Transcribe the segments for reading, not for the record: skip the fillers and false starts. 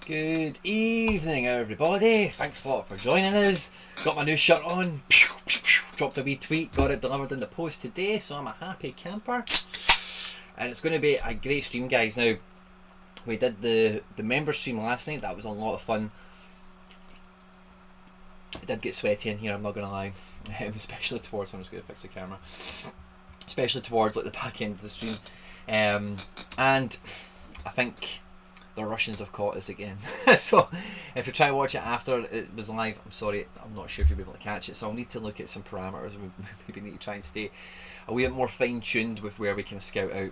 Good evening, everybody. Thanks a lot for joining us. Got my new shirt on. Dropped a wee tweet. Got it delivered in the post today, so I'm a happy camper. And it's going to be a great stream, guys. Now, we did the member stream last night. That was a lot of fun. It did get sweaty in here, I'm not going to lie. Especially towards, I'm just going to fix the camera. Especially towards like the back end of the stream. And I think the Russians have caught us again. So if you try to watch it after it was live, I'm sorry, I'm not sure if you'll be able to catch it, so I'll need to look at some parameters. We maybe need to try and stay a wee bit more fine-tuned with where we can scout out,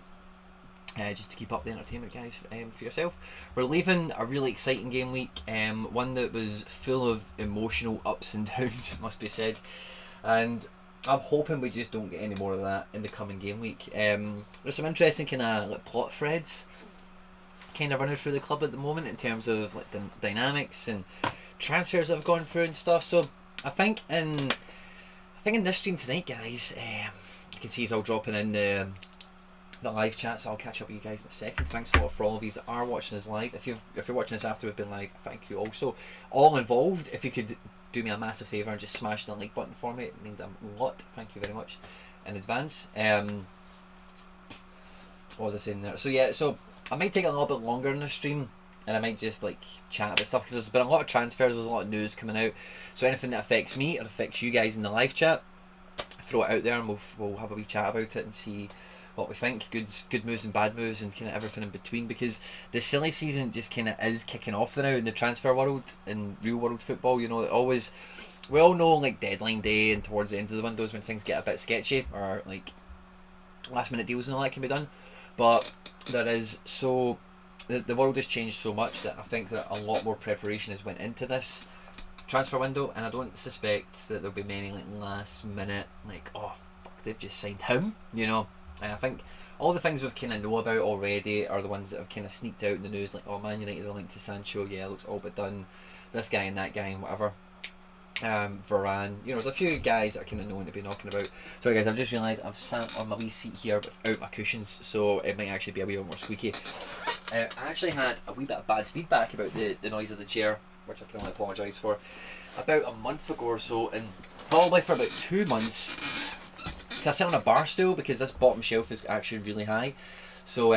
just to keep up the entertainment, guys, for yourself. We're leaving a really exciting game week, one that was full of emotional ups and downs, it must be said, and I'm hoping we just don't get any more of that in the coming game week. There's some interesting kind of like plot threads kind of running through the club at the moment in terms of like the dynamics and transfers that have gone through and stuff. So I think in this stream tonight, guys, you can see he's all dropping in the live chat, so I'll catch up with you guys in a second. Thanks a lot for all of you that are watching us live. If you're watching us after we've been live, thank you also. All involved, if you could do me a massive favour and just smash the like button for me, it means a lot. Thank you very much in advance. What was I saying there? So yeah, so I might take a little bit longer in the stream, and I might just like chat about stuff because there's been a lot of transfers, there's a lot of news coming out. So anything that affects me or affects you guys in the live chat, throw it out there, and we'll have a wee chat about it and see what we think. Good moves and bad moves and kind of everything in between, because the silly season just kind of is kicking off now in the transfer world, in real world football. You know, we all know like deadline day and towards the end of the windows when things get a bit sketchy, or like last minute deals and all that can be done. But there is the world has changed so much that I think that a lot more preparation has went into this transfer window, and I don't suspect that there'll be many like last minute like, oh fuck, they've just signed him, you know. And I think all the things we've kind of know about already are the ones that have kind of sneaked out in the news, like, oh, Man United are linked to Sancho, yeah, looks all but done, this guy and that guy and whatever. Varane, you know, there's a few guys that are kind of known to be knocking about. Sorry guys, I've just realised I've sat on my wee seat here without my cushions, so it might actually be a wee bit more squeaky. I actually had a wee bit of bad feedback about the noise of the chair, which I can only apologise for, about a month ago or so, and probably for about 2 months. I sit on a bar stool because this bottom shelf is actually really high, so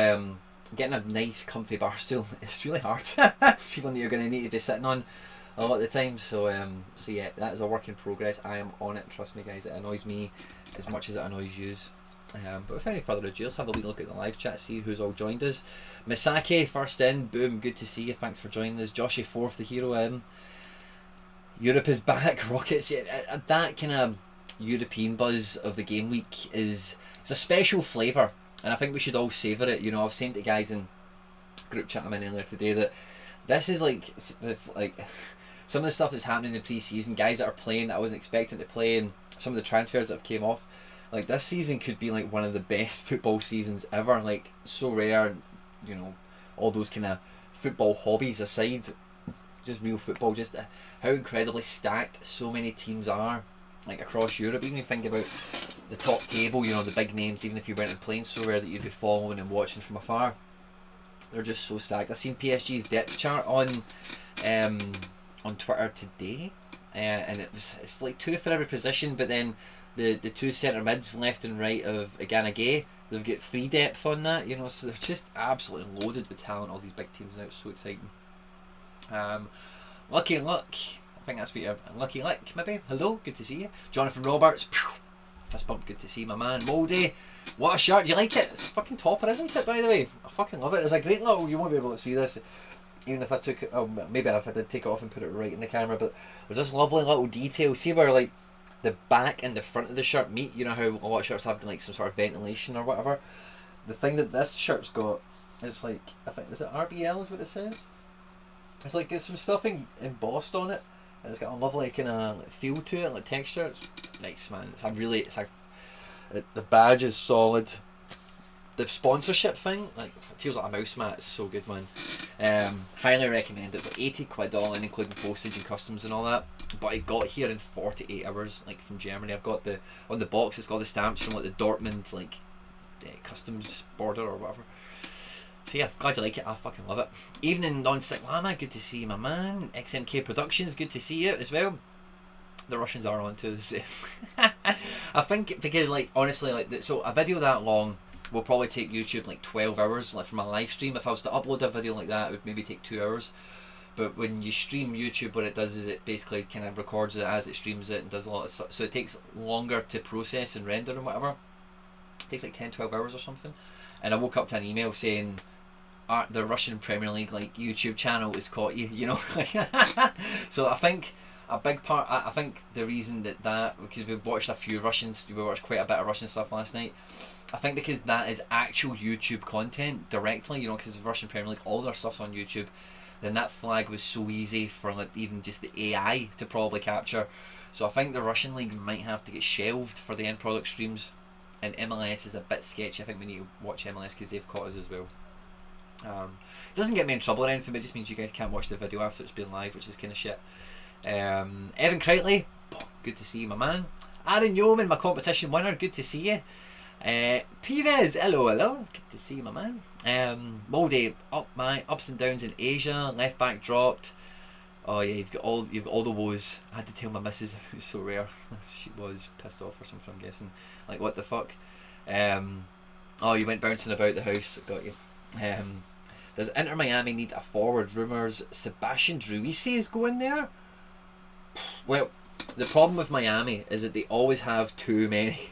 getting a nice comfy bar stool is really hard. It's one that you're going to need to be sitting on a lot of the time, so yeah, that is a work in progress. I am on it, trust me guys. It annoys me as much as it annoys you. But without any further ado, let's have a wee look at the live chat, see who's all joined us. Misaki first in, boom, good to see you, thanks for joining us. Joshy fourth, the hero. Europe is back, Rockets. Yeah, that kind of European buzz of the game week it's a special flavour, and I think we should all savour it. You know, I was saying to guys in group chat I'm in earlier today that this is like some of the stuff that's happening in the pre-season, guys that are playing that I wasn't expecting to play, and some of the transfers that have came off. Like, this season could be like one of the best football seasons ever. Like, SoRare, you know, all those kind of football hobbies aside, just real football, just how incredibly stacked so many teams are, like across Europe. Even if you think about the top table, you know, the big names, even if you weren't playing SoRare, that you'd be following and watching from afar, they're just so stacked. I've seen PSG's depth chart on Twitter today, and it's like 2 for every position, but then the 2 centre mids left and right of Legaue, they've got 3 depth on that, you know, so they're just absolutely loaded with talent, all these big teams now. It's so exciting. Lucky Luck, I think that's what you're, Lucky Luck maybe, hello, good to see you. Jonathan Roberts, fist bump, good to see my man. Moldy, what a shirt, you like it? It's a fucking topper, isn't it, by the way? I fucking love it. There's a great little, you won't be able to see this even if I took it, oh, maybe if I did take it off and put it right in the camera, but there's this lovely little detail, see where like the back and the front of the shirt meet. You know how a lot of shirts have like some sort of ventilation or whatever. The thing that this shirt's got, it's like, I think, is it RBL is what it says? It's like, it's some stuff embossed on it, and it's got a lovely kind of like feel to it, like texture. It's nice, man. The badge is solid. The sponsorship thing, like, it feels like a mouse mat. It's so good, man. Highly recommend it. It's like 80 quid all in, including postage and customs and all that. But I got here in 48 hours, like, from Germany. I've got on the box, it's got the stamps from like the Dortmund like customs border or whatever. So yeah, glad you like it. I fucking love it. Evening non-stick llama, good to see you, my man. XMK Productions, good to see you as well. The Russians are on to us. I think because like honestly so a video that long will probably take YouTube like 12 hours like from a live stream. If I was to upload a video like that, it would maybe take 2 hours. But when you stream YouTube, what it does is it basically kind of records it as it streams it and does a lot of stuff. So it takes longer to process and render and whatever. It takes like 10-12 hours or something. And I woke up to an email saying the Russian Premier League like YouTube channel has caught you, you know. So I think a big part, I think the reason that because we watched a few Russians, we watched quite a bit of Russian stuff last night. I think because that is actual YouTube content directly, you know, because the Russian Premier League, all their stuff's on YouTube. Then that flag was so easy for like even just the AI to probably capture. So I think the Russian league might have to get shelved for the end product streams. And MLS is a bit sketchy. I think we need to watch MLS because they've caught us as well. It doesn't get me in trouble or anything, but it just means you guys can't watch the video after it's been live, which is kind of shit. Evan Crightley, good to see you, my man. Aaron Yeoman, my competition winner, good to see you. Pires, hello, good to see you, my man. Moldy, my ups and downs in Asia, left back dropped. Oh yeah, you've got all the woes. I had to tell my missus it was so rare. She was pissed off or something, I'm guessing. Like, what the fuck? Oh, you went bouncing about the house. Got you. Does Inter Miami need a forward? Rumours Sebastian Druise is going there. Well, the problem with Miami is that they always have too many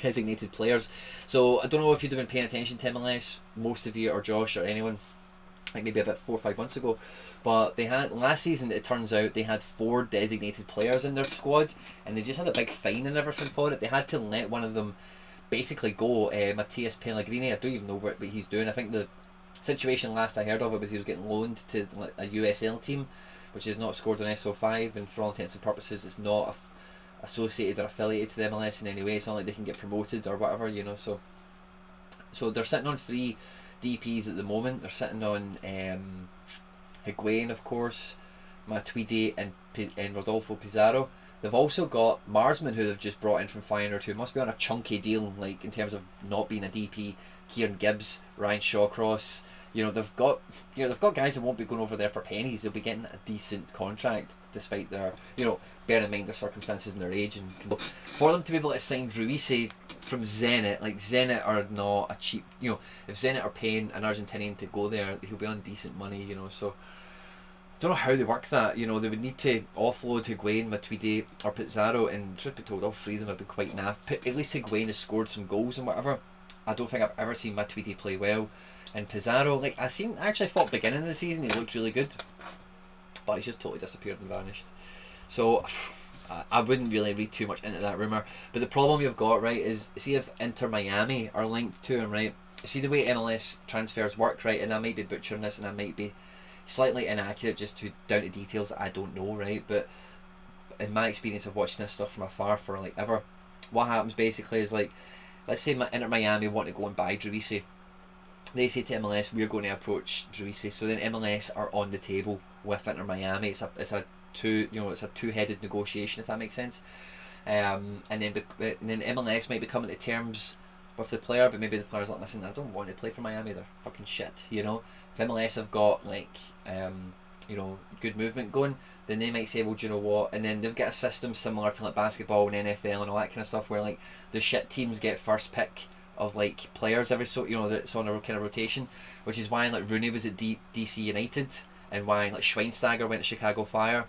designated players. So I don't know if you've been paying attention to MLS, most of you, or Josh, or anyone, like maybe about 4 or 5 months ago, but they had last season, it turns out they had 4 designated players in their squad, and they just had a big fine and everything for it. They had to let one of them basically go, Matthias Pellegrini. I don't even know what he's doing. I think the situation last I heard of it was he was getting loaned to a USL team, which is not scored on SO5, and for all intents and purposes it's not associated or affiliated to the MLS in any way. It's not like they can get promoted or whatever, you know. So they're sitting on 3 DPs at the moment. They're sitting on Higuain, of course, Matuidi and Rodolfo Pizarro. They've also got Marsman, who they've just brought in from Feyenoord, who must be on a chunky deal, like in terms of not being a DP. Kieran Gibbs, Ryan Shawcross. You know, they've got guys that won't be going over there for pennies. They'll be getting a decent contract despite their, you know, bearing in mind their circumstances and their age. And for them to be able to sign Druise from Zenit, like Zenit are not a cheap, you know, if Zenit are paying an Argentinian to go there, he'll be on decent money, you know. So I don't know how they work that. You know, they would need to offload Higuain, Matuidi or Pizarro, and truth be told, all 3 of them have been quite naff. At least Higuain has scored some goals and whatever. I don't think I've ever seen Matuidi play well. And Pizarro, like I actually thought beginning of the season he looked really good, but he's just totally disappeared and vanished. So I wouldn't really read too much into that rumour. But the problem you've got, right, is see if Inter Miami are linked to him, right? See the way MLS transfers work, right? And I might be butchering this and I might be slightly inaccurate just down to details that I don't know, right? But in my experience of watching this stuff from afar for like ever, what happens basically is like, let's say Inter Miami want to go and buy Druise. They say to MLS, we're going to approach Druise. So then MLS are on the table with Inter Miami. It's a two-headed negotiation, if that makes sense. And then MLS might be coming to terms with the player, but maybe the player's like, listen, I don't want to play for Miami. They're fucking shit, you know. If MLS have got like you know, good movement going, then they might say, well, do you know what? And then they've got a system similar to like basketball and NFL and all that kind of stuff, where like the shit teams get first pick of like players every so, you know, that's on a kind of rotation, which is why like Rooney was at DC United and why like Schweinsteiger went to Chicago Fire.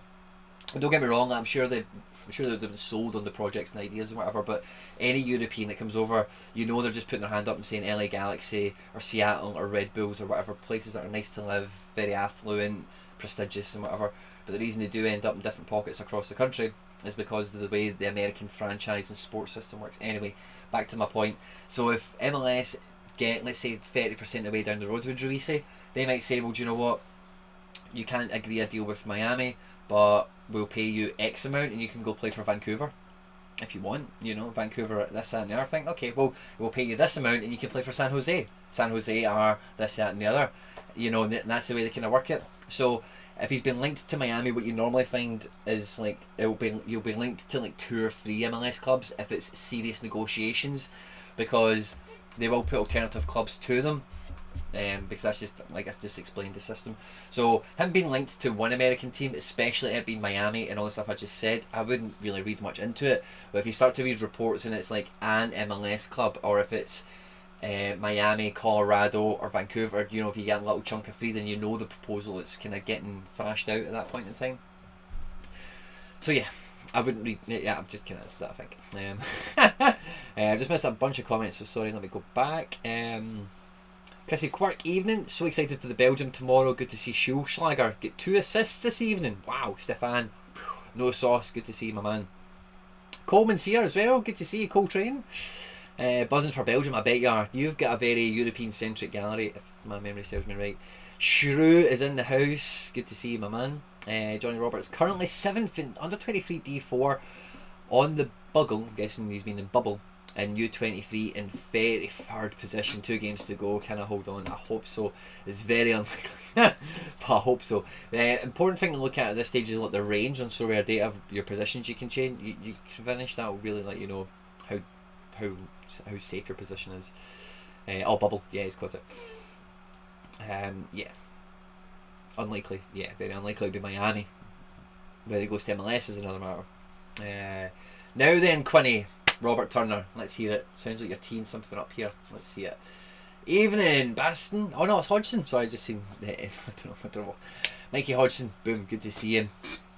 And don't get me wrong, I'm sure they've been sold on the projects and ideas and whatever, but any European that comes over, you know, they're just putting their hand up and saying LA Galaxy or Seattle or Red Bulls or whatever, places that are nice to live, very affluent, prestigious and whatever. But the reason they do end up in different pockets across the country is because of the way the American franchise and sports system works. Anyway, back to my point. So if MLS get, let's say, 30% of the way down the road with Druise, they might say, well, do you know what? You can't agree a deal with Miami, but we'll pay you X amount and you can go play for Vancouver if you want. You know, Vancouver, this, that and the other thing. Okay, well, we'll pay you this amount and you can play for San Jose. San Jose are this, that and the other. You know, and that's the way they kind of work it. So if he's been linked to Miami, what you normally find is like you'll be linked to like 2 or 3 MLS clubs if it's serious negotiations, because they will put alternative clubs to them. because that's just, like I just explained, the system. So him being linked to one American team, especially it being Miami and all the stuff I just said, I wouldn't really read much into it. But if you start to read reports and it's like an MLS club, or if it's Miami, Colorado, or Vancouver, you know, if you get a little chunk of free, then you know the proposal is kind of getting thrashed out at that point in time. So yeah, I wouldn't read. Yeah, I've just kind of answered that, I think. I just missed a bunch of comments, so sorry. Let me go back. Chrissy Quirk, evening. So excited for the Belgium tomorrow. Good to see Schulschlager get 2 assists this evening. Wow, Stefan. No sauce. Good to see you, my man. Coleman's here as well. Good to see you, Coltrane. Buzzing for Belgium, I bet you are. You've got a very European-centric gallery, if my memory serves me right. Shrew is in the house. Good to see you, my man. Johnny Roberts, currently 7th in under 23 D4 on the Buggle. I'm guessing he's been in Bubble. And U23 in very third position. 2 games to go. Can I hold on? I hope so. It's very unlikely, but I hope so. The important thing to look at this stage is like the range on SoRare data of your positions you can change. You can finish. That will really let you know how safe your position is. Bubble. Yeah, he's caught it. Yeah. Unlikely. Yeah, very unlikely to be Miami. Whether he goes to MLS is another matter. Now then, Quinny. Robert Turner, let's hear it. Sounds like you're teeing something up here. Let's see it. Evening, Baston. Oh no, it's Hodgson. Sorry, I just seen. I don't know. Mikey Hodgson. Boom. Good to see him.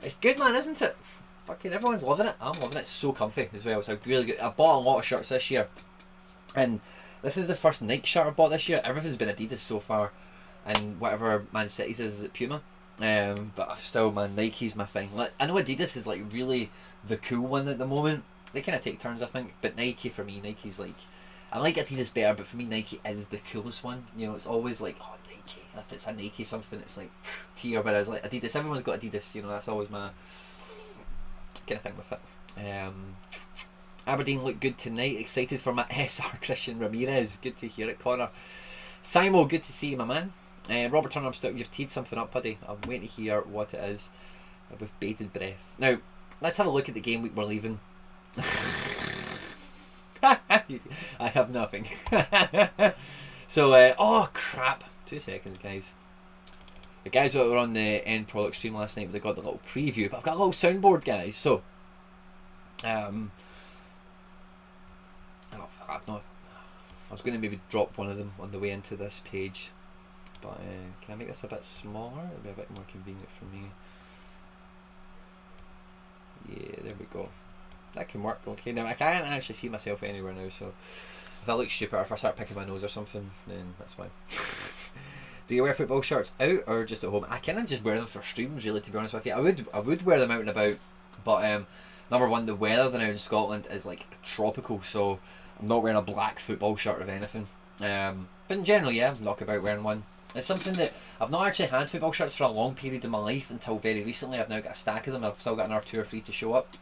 It's good, man, isn't it? Fucking everyone's loving it. I'm loving it. It's so comfy as well. It's a really good. I bought a lot of shirts this year, and this is the first Nike shirt I bought this year. Everything's been Adidas so far, and whatever Man City's is at Puma. But I've still, man, Nike's my thing. Like, I know Adidas is like really the cool one at the moment. They kind of take turns, I think, but Nike for me, Nike's like, I like Adidas better, but for me Nike is the coolest one. You know, it's always like, oh, Nike. If it's a Nike something, it's like tier. Whereas like Adidas, everyone's got Adidas. You know, that's always my kind of thing with it. Aberdeen look good tonight. Excited for my SR Christian Ramirez. Good to hear it, Connor. Simo, good to see you, my man. Robert Turner, you've teed something up, buddy. I'm waiting to hear what it is with bated breath. Now, let's have a look at the game week we're leaving. I have nothing. So, oh crap. 2 seconds, guys. The guys that were on the end product stream last night, they got the little preview, but I've got a little soundboard, guys. So, I was going to maybe drop one of them on the way into this page, but can I make this a bit smaller? It'll be a bit more convenient for me. Yeah, there we go. That can work. Okay, now I can't actually see myself anywhere now, so if I look stupid or if I start picking my nose or something, then that's fine. Do you wear football shirts out or just at home? I kind of just wear them for streams, really, to be honest with you. I would wear them out and about, but number one, the weather now in Scotland is like tropical, so I'm not wearing a black football shirt of anything. But in general, yeah, I'm not about wearing one. It's something that I've not actually had football shirts for a long period in my life until very recently. I've now got a stack of them. I've still got another 2 or 3 to show up.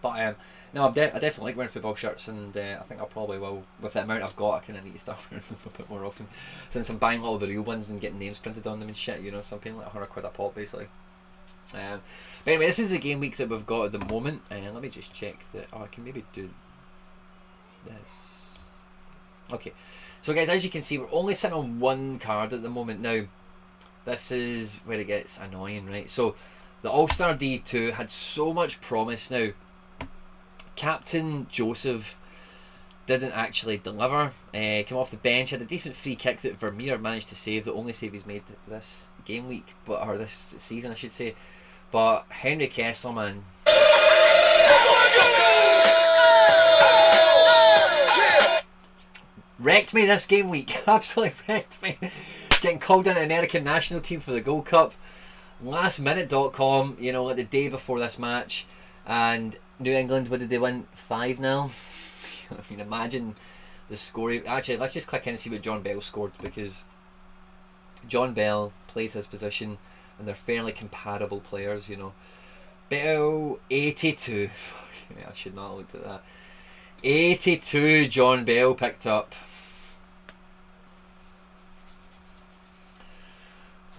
But no, I definitely like wearing football shirts, and I think I probably will. With the amount I've got, I kind of need to start wearing them a bit more often. Since I'm buying all the real ones and getting names printed on them and shit, you know, so I'm paying like £100 a pop basically. But anyway, this is the game week that we've got at the moment, and let me just check that. Oh, I can maybe do this. Okay, so guys, as you can see, we're only sitting on 1 card at the moment. Now, this is where it gets annoying, right? So, the All-Star D2 had so much promise. Now, Captain Joseph didn't actually deliver. Came off the bench, had a decent free kick that Vermeer managed to save, the only save he's made this game week, or this season, I should say. But Henry Kessler, man. Wrecked me this game week. Absolutely wrecked me. Getting called in the American national team for the Gold Cup. Lastminute.com, you know, like the day before this match. And New England, what did they win? 5-0. I mean, imagine the score. Actually, let's just click in and see what John Bell scored, because John Bell plays his position and they're fairly comparable players, you know. Bell, 82. I should not have looked at that. 82 John Bell picked up.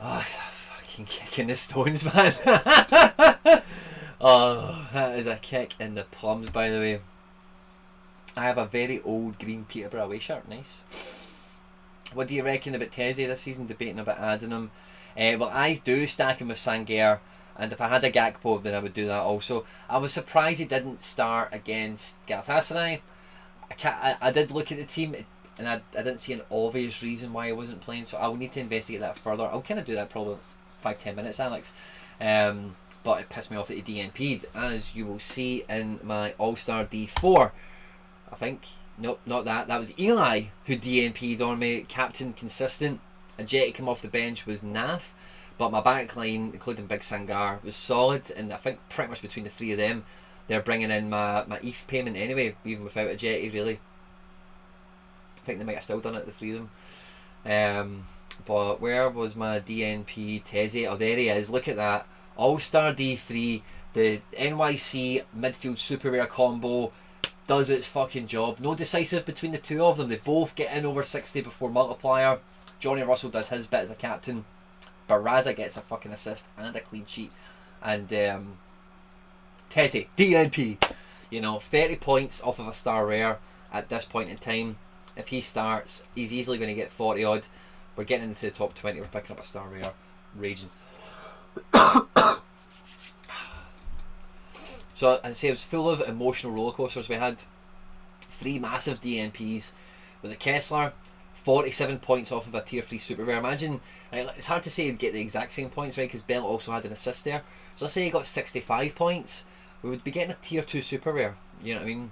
Oh, it's a fucking kick in the stones, man. Oh, that is a kick in the plums, by the way. I have a very old green Peterborough away shirt, nice. What do you reckon about Teze this season? Debating about adding him. Well, I do stack him with Sangaire, and if I had a Gakpo, then I would do that also. I was surprised he didn't start against Galatasaray. I did look at the team, and I didn't see an obvious reason why he wasn't playing, so I will need to investigate that further. I'll kind of do that probably 5-10 minutes, Alex. But it pissed me off that he DNP'd, as you will see in my All-Star D4. I think, nope, not that. That was Eli who DNP'd on me. Captain consistent. A jet to come off the bench was naff, but my back line, including Big Sangar, was solid, and I think pretty much between the three of them, they're bringing in my ETH payment anyway, even without a jetty, really. I think they might have still done it, the three of them. But where was my DNP Teze? Oh, there he is. Look at that. All-Star D3, the NYC midfield super rare combo does its fucking job. No decisive between the two of them. They both get in over 60 before multiplier. Johnny Russell does his bit as a captain. Barraza gets a fucking assist and a clean sheet. And Teze, DNP. You know, 30 points off of a star rare at this point in time. If he starts, he's easily going to get 40 odd. We're getting into the top 20. We're picking up a star rare. Raging. So, as I say, it was full of emotional roller coasters. We had 3 massive DNPs with a Kessler. 47 points off of a tier 3 super rare. Imagine, it's hard to say he'd get the exact same points, right, because Bell also had an assist there. So let's say he got 65 points, we would be getting a tier 2 super rare. You know what I mean?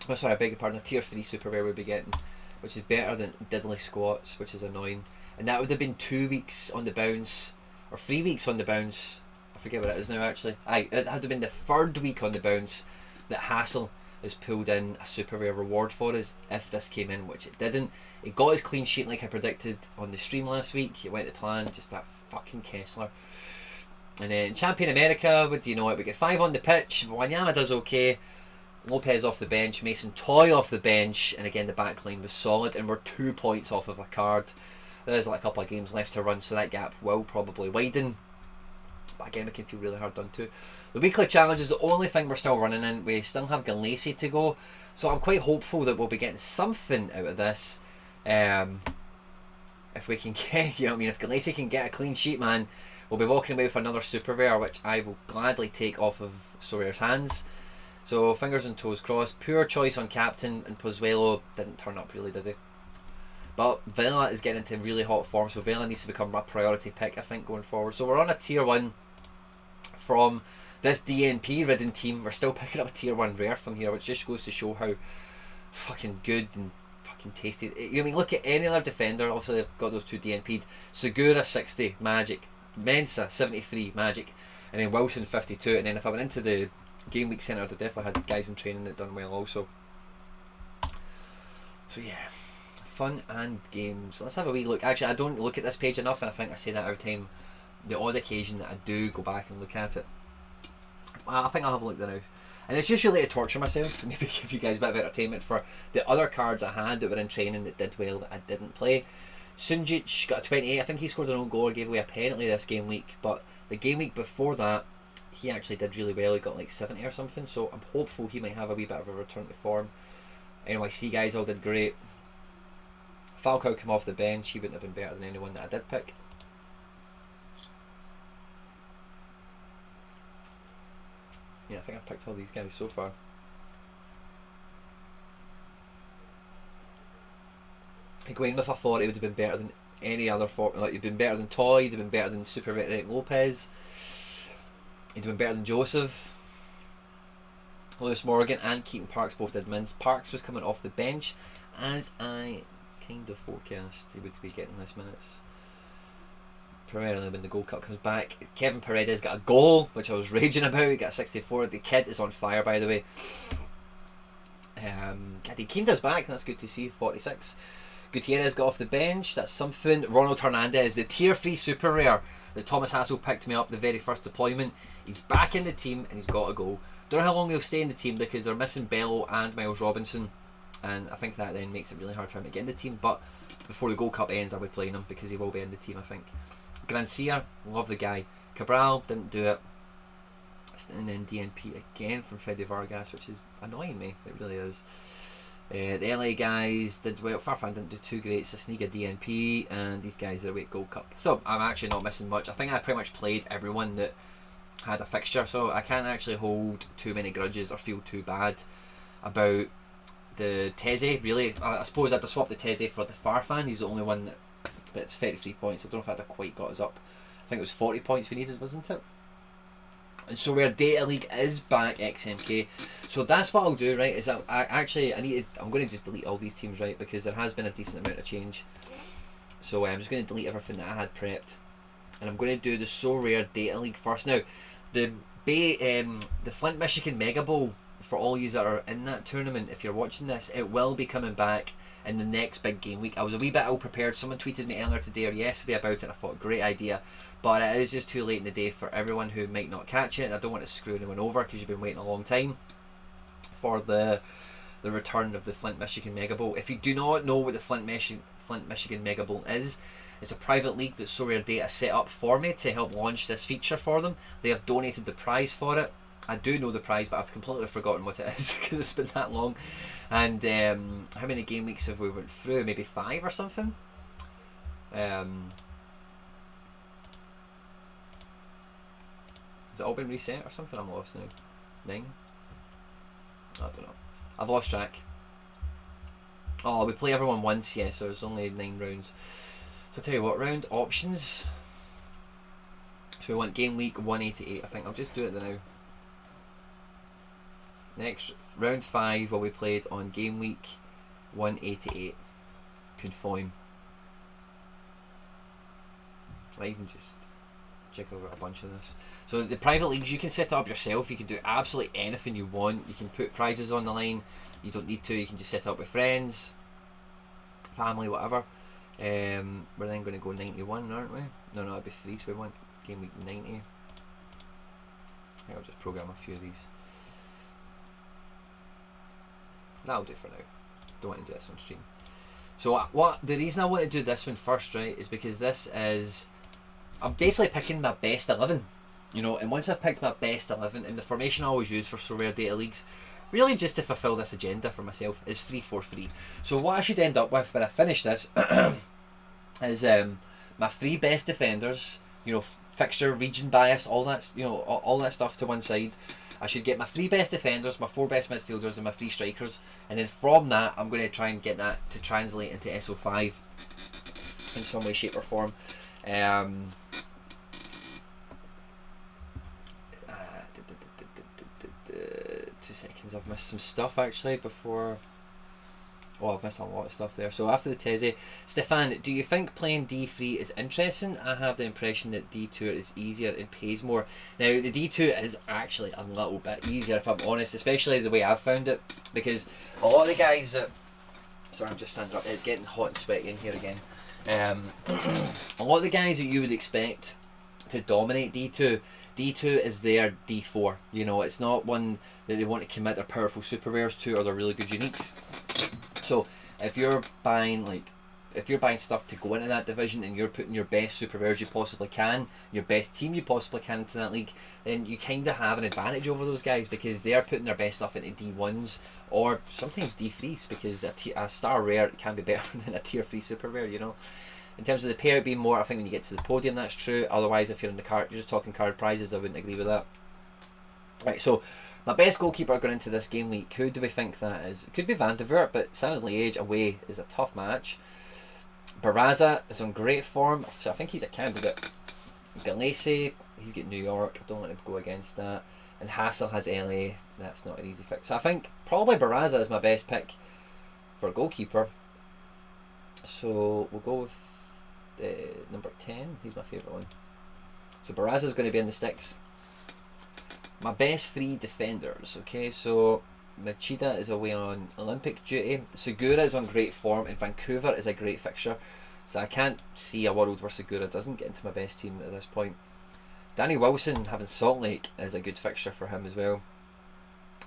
Oh, sorry, I beg your pardon, a tier 3 super rare we'd be getting, which is better than diddly squats, which is annoying. And that would have been 2 weeks on the bounce, or 3 weeks on the bounce. I forget what it is now, actually. It had to have been the 3rd week on the bounce that Hassel has pulled in a super rare reward for us if this came in, which it didn't. It got his clean sheet like I predicted on the stream last week. It went to plan, just that fucking Kessler. And then Champion America, what do you know it? We get 5 on the pitch. Wanyama does okay. Lopez off the bench. Mason Toy off the bench. And again, the back line was solid. And we're 2 points off of a card. There is like a couple of games left to run, so that gap will probably widen. But again, we can feel really hard done to. The weekly challenge is the only thing we're still running in. We still have Legaue to go. So I'm quite hopeful that we'll be getting something out of this. If we can get, you know what I mean, if Legaue can get a clean sheet, man, we'll be walking away with another super rare, which I will gladly take off of SoRare's hands. So fingers and toes crossed. Poor choice on captain, and Pozuelo didn't turn up really, did he? But Vela is getting into really hot form, so Vela needs to become a priority pick, I think, going forward. So we're on a tier 1 from this DNP ridden team. We're still picking up a tier 1 rare from here, which just goes to show how fucking good and tasty. I mean, look at any other defender. Obviously, they've got those 2 DNP'd. Segura 60, Magic. Mensa 73, Magic. And then Wilson 52. And then if I went into the Gameweek Centre, they definitely had guys in training that done well also. So yeah, fun and games. Let's have a wee look. Actually, I don't look at this page enough, and I think I say that every time. The odd occasion that I do go back and look at it. I think I'll have a look there now. And it's just really to torture myself, maybe give you guys a bit of entertainment for the other cards I had that were in training that did well that I didn't play. Sunjic got a 28. I think he scored an own goal or gave away a penalty this game week, but the game week before that he actually did really well. He got like 70 or something, so I'm hopeful he might have a wee bit of a return to form. NYC guys all did great. Falcao came off the bench. He wouldn't have been better than anyone that I did pick. Yeah, I think I've picked all these guys so far. Higuain, if I thought it would have been better than any other form, like he'd been better than Toy, he'd been better than Super Veteran Lopez, he'd been better than Joseph. Lewis Morgan and Keaton Parks both did mins. Parks was coming off the bench, as I kind of forecast he would be getting less minutes. Primarily when the Gold Cup comes back. Kevin Paredes got a goal, which I was raging about. He got a 64. The kid is on fire, by the way. Gadi Kinda's back, that's good to see. 46. Gutierrez got off the bench, that's something. Ronald Hernandez, the tier 3 super rare that Thomas Hassel picked me up the very first deployment. He's back in the team and he's got a goal. Don't know how long he'll stay in the team because they're missing Bello and Miles Robinson, and I think that then makes it really hard for him to get in the team. But before the Gold Cup ends, I'll be playing him because he will be in the team, I think. Grancia, love the guy. Cabral didn't do it. And then DNP again from Freddy Vargas, which is annoying me. It really is. The LA guys did well. Farfan didn't do too great. Sasniga DNP, and these guys are away Gold Cup. So I'm actually not missing much. I think I pretty much played everyone that had a fixture, so I can't actually hold too many grudges or feel too bad about the Teze. Really, I suppose I'd have swapped the Teze for the Farfan. He's the only one that, but it's 33 points. I don't know if I'd have quite got us up. I think it was 40 points we needed, wasn't it? And so where Data League is back XMK, so that's what I'll do, right? Is I'm going to just delete all these teams, right? Because there has been a decent amount of change. So I'm just going to delete everything that I had prepped, and I'm going to do the SoRare Data League first. Now, the Flint Michigan Mega Bowl, for all you that are in that tournament, if you're watching this, it will be coming back in the next big game week. I was a wee bit ill prepared. Someone tweeted me earlier today or yesterday about it, and I thought, great idea. But it is just too late in the day for everyone who might not catch it. And I don't want to screw anyone over because you've been waiting a long time for the return of the Flint Michigan Mega Bowl. If you do not know what the Flint Michigan Mega Bowl is, it's a private league that SoRare Data set up for me to help launch this feature for them. They have donated the prize for it. I do know the prize, but I've completely forgotten what it is because it's been that long. And how many game weeks have we went through? Maybe 5 or something. Has it all been reset or something? I'm lost now. 9? I don't know. I've lost track. Oh, we play everyone once, yeah, so it's only 9 rounds. So I'll tell you what, round options. So we want game week 188. I think I'll just do it now. Next, round 5 will be played on game week 188. Conform. I even just check over a bunch of this. So the private leagues, you can set it up yourself. You can do absolutely anything you want. You can put prizes on the line. You don't need to. You can just set it up with friends, family, whatever. We're then going to go 91, aren't we? No, it'd be 3, so we want game week 90. I think I'll just program a few of these. That'll do for now. Don't want to do this on stream. So the reason I want to do this one first, right, is because this is, I'm basically picking my best 11, you know, and once I've picked my best 11, and the formation I always use for SoRare Data Leagues, really just to fulfill this agenda for myself, is 3-4-3. So what I should end up with when I finish this is my 3 best defenders, you know, fixture, region bias, all that, you know, all that stuff to one side. I should get my 3 best defenders, my 4 best midfielders, and my 3 strikers, and then from that I'm going to try and get that to translate into SO5 in some way, shape or form. 2 seconds, I've missed some stuff actually before. Oh, I've missed a lot of stuff there. So after the Teze, Stefan, do you think playing D3 is interesting? I have the impression that D2 is easier and pays more. Now, the D2 is actually a little bit easier, if I'm honest, especially the way I've found it, because a lot of the guys that... Sorry, I'm just standing up. It's getting hot and sweaty in here again. A lot of the guys that you would expect to dominate D2 is their D4. You know, it's not one that they want to commit their powerful super rares to or their really good uniques. So if you're buying stuff to go into that division and you're putting your best super rares you possibly can, your best team you possibly can into that league, then you kind of have an advantage over those guys because they are putting their best stuff into D1s or sometimes D3s, because a star rare can be better than a tier 3 super rare, you know. In terms of the payout being more, I think when you get to the podium that's true. Otherwise, if you're in the card, you're just talking card prizes, I wouldn't agree with that. Right, so my best goalkeeper going into this game week, who do we think that is? It could be Van de Voort, but San Liège away is a tough match. Barraza is on great form, so I think he's a candidate. Galese, he's got New York, I don't want to go against that. And Hassel has LA, that's not an easy fix. So I think probably Barraza is my best pick for a goalkeeper. So we'll go with number 10, he's my favourite one. So Barraza is going to be in the sticks. My best 3 defenders, okay, so Machida is away on Olympic duty, Segura is on great form, and Vancouver is a great fixture. So I can't see a world where Segura doesn't get into my best team at this point. Danny Wilson having Salt Lake is a good fixture for him as well.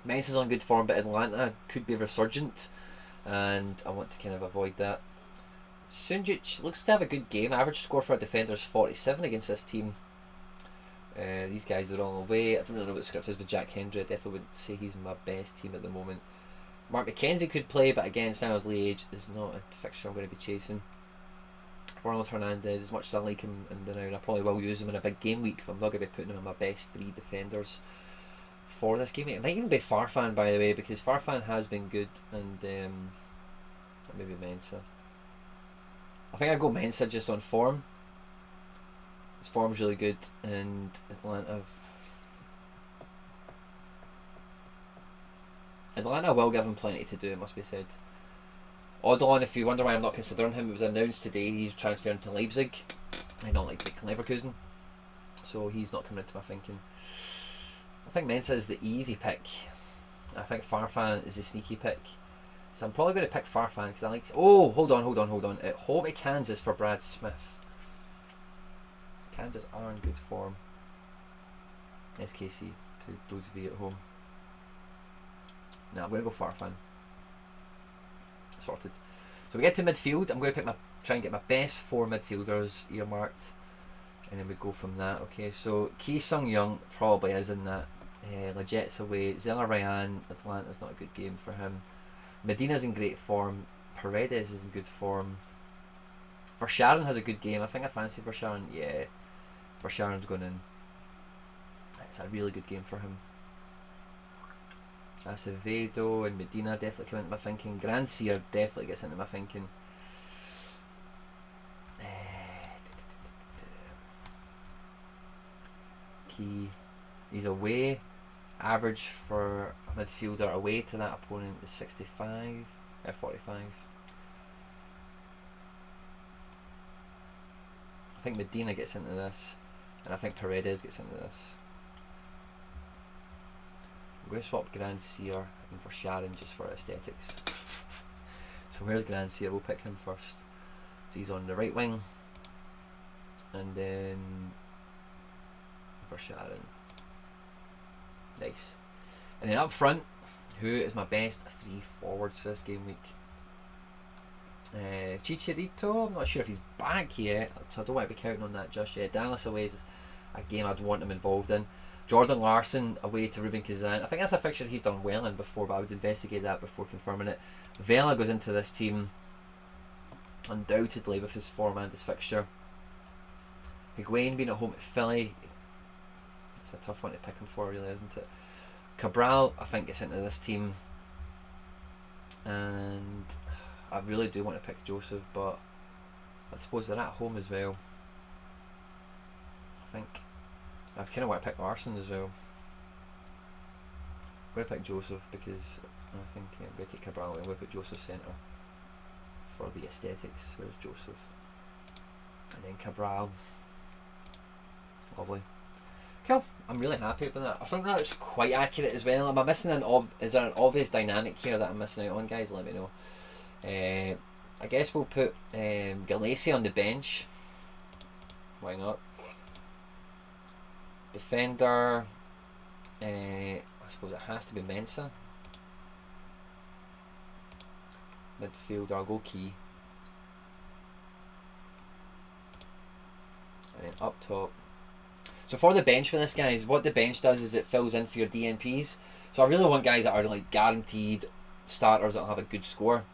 Mens is on good form, but Atlanta could be resurgent, and I want to kind of avoid that. Sunjic looks to have a good game. Average score for a defender is 47 against this team. These guys are all away. I don't really know what the script is with Jack Hendry. I definitely wouldn't say he's my best team at the moment. Mark McKenzie could play, but again, Standard Liège is not a fixture I'm going to be chasing. Ronald Hernandez, as much as I like him in the round, I probably will use him in a big game week, but I'm not going to be putting him in my best 3 defenders for this game week. It might even be Farfan, by the way, because Farfan has been good, and maybe Mensah. I think I'd go Mensah just on form. His form's really good, and Atlanta will give him plenty to do, it must be said. Odilon, if you wonder why I'm not considering him, it was announced today he's transferring to Leipzig. I don't like Leverkusen, so he's not coming into my thinking. I think Mensah is the easy pick. I think Farfan is the sneaky pick. So I'm probably going to pick Farfan because I like... Oh, hold on. At home at Kansas for Brad Smith. Kansas are in good form. SKC, to those of you at home. No, I'm going to go Farfan. Sorted. So we get to midfield. I'm going to try and get my best 4 midfielders earmarked, and then we go from that. Okay, so Ki Sung Young probably is in that. Leget's away. Zella Ryan, Atlanta's not a good game for him. Medina's in great form. Paredes is in good form. Verscharen has a good game. I think I fancy Verscharen. Yeah, Verscharen's going in. It's a really good game for him. Acevedo and Medina definitely come into my thinking. Grandsir definitely gets into my thinking. Key, he's away. Average for a midfielder away to that opponent is 65, 45. I think Medina gets into this, and I think Paredes gets into this. I'm going to swap Grandsir in for Sharon just for aesthetics. So where's Grandsir? We'll pick him first. So he's on the right wing. And then for Sharon. Nice. And then up front, who is my best 3 forwards for this game week? Chicharito, I'm not sure if he's back yet, so I don't want to be counting on that just yet. Dallas away is a game I'd want him involved in. Jordan Larson away to Ruben Kazan. I think that's a fixture he's done well in before, but I would investigate that before confirming it. Vela goes into this team undoubtedly with his form and his fixture. Higuain being at home at Philly, it's a tough one to pick him for, really, isn't it? Cabral, I think, gets into this team, and I really do want to pick Joseph, but I suppose they're at home as well. I think I kind of want to pick Larson as well. I'm going to pick Joseph because I think I'm going to take Cabral and I'm going to put Joseph centre for the aesthetics. Where's Joseph? And then Cabral. Lovely. Cool. I'm really happy with that. I think that's quite accurate as well. Am I missing is there an obvious dynamic here that I'm missing out on, guys? Let me know. I guess we'll put Galassi on the bench. Why not? Defender, I suppose it has to be Mensah. Midfielder, I'll go Key. And then up top. So for the bench for this, guys, what the bench does is it fills in for your DNPs. So I really want guys that are like guaranteed starters that'll have a good score.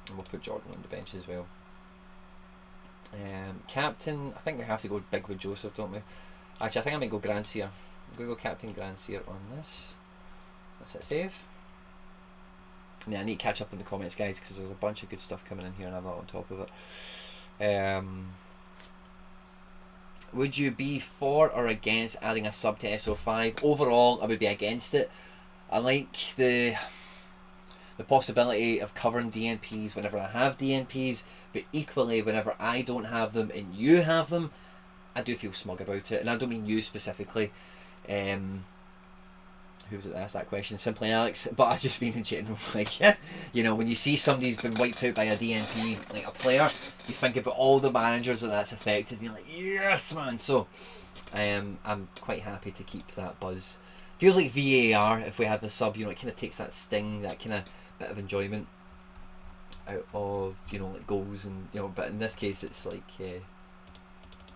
And we'll put Jordan on the bench as well. Captain, I think we have to go big with Joseph, don't we? Actually, I think I might go Grandsir. I'm going to go Captain Grandsir on this. That's it, save. Yeah, I need to catch up in the comments, guys, because there's a bunch of good stuff coming in here and I'm not on top of it. Would you be for or against adding a sub to SO5? Overall, I would be against it. I like the possibility of covering DNPs whenever I have DNPs, but equally whenever I don't have them and you have them, I do feel smug about it. And I don't mean you specifically. Who was it that asked that question? Simply Alex. But I just mean in general. Like, you know, when you see somebody's been wiped out by a DNP, like a player, you think about all the managers that's affected, and you're like, yes, man. So, I'm quite happy to keep that buzz. Feels like VAR if we had the sub. You know, it kind of takes that sting, that kind of bit of enjoyment out of, you know, like goals and, you know. But in this case, it's like.